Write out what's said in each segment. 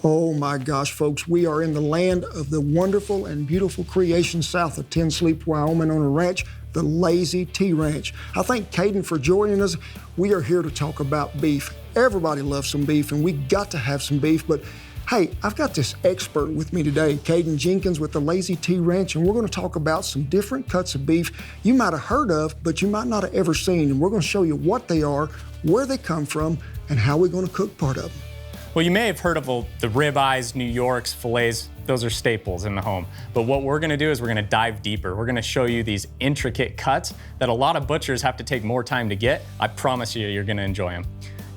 Oh my gosh, folks, we are in the land of the wonderful and beautiful creation south of Ten Sleep, Wyoming on a ranch, the Lazy T Ranch. I thank Caden for joining us. We are here to talk about beef. Everybody loves some beef and we got to have some beef, but hey, I've got this expert with me today, Caden Jenkins with the Lazy T Ranch, and we're going to talk about some different cuts of beef you might have heard of, but you might not have ever seen, and we're going to show you what they are, where they come from, and how we're going to cook part of them. Well, you may have heard of the ribeyes, New Yorks, fillets. Those are staples in the home. But what we're gonna do is we're gonna dive deeper. We're gonna show you these intricate cuts that a lot of butchers have to take more time to get. I promise you, you're gonna enjoy them.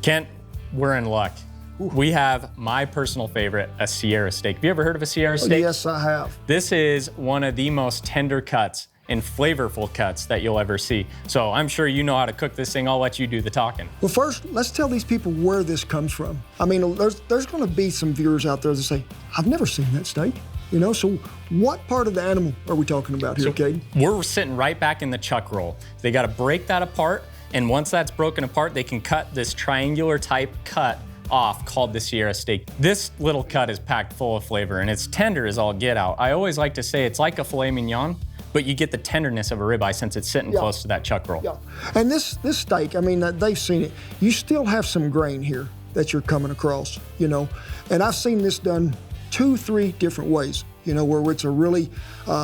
Kent, we're in luck. Ooh. We have my personal favorite, a Sierra steak. Have you ever heard of a Sierra steak? Yes, I have. This is one of the most tender cuts and flavorful cuts that you'll ever see. So I'm sure you know how to cook this thing. I'll let you do the talking. Well, first, let's tell these people where this comes from. I mean, there's gonna be some viewers out there that say, I've never seen that steak. You know, so what part of the animal are we talking about here, Caden? We're sitting right back in the chuck roll. They gotta break that apart, and once that's broken apart, they can cut this triangular type cut off called the Sierra steak. This little cut is packed full of flavor, and it's tender as all get out. I always like to say it's like a filet mignon, but you get the tenderness of a ribeye since it's sitting close to that chuck roll. Yeah. And this steak, I mean, they've seen it. You still have some grain here that you're coming across, you know. And I've seen this done 2-3 different ways, you know, where it's a really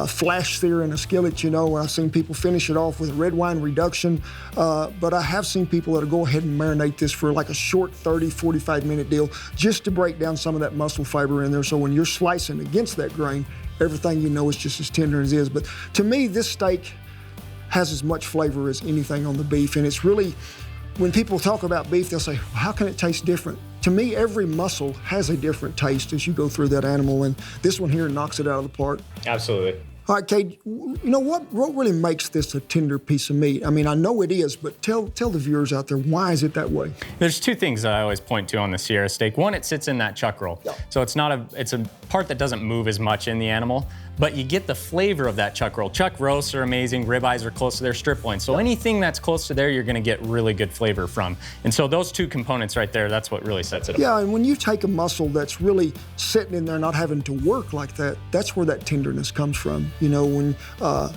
flash sear in a skillet, you know. I've seen people finish it off with a red wine reduction, but I have seen people that'll go ahead and marinate this for like a short 30-45 minute deal just to break down some of that muscle fiber in there. So when you're slicing against that grain, everything you know is just as tender as it is. But to me, this steak has as much flavor as anything on the beef. And it's really, when people talk about beef, they'll say, well, how can it taste different? To me, every muscle has a different taste as you go through that animal. And this one here knocks it out of the park. Absolutely. All right, Kate, you know, what really makes this a tender piece of meat? I mean, I know it is, but tell the viewers out there, why is it that way? There's two things that I always point to on the Sierra steak. One, it sits in that chuck roll. Yeah. So it's a part that doesn't move as much in the animal, but you get the flavor of that chuck roll. Chuck roasts are amazing, ribeyes are close to their strip loin. So anything that's close to there, you're gonna get really good flavor from. And so those two components right there, that's what really sets it apart. Yeah, and when you take a muscle that's really sitting in there, not having to work like that, that's where that tenderness comes from, you know, and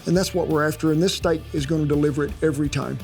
that's what we're after. And this steak is gonna deliver it every time.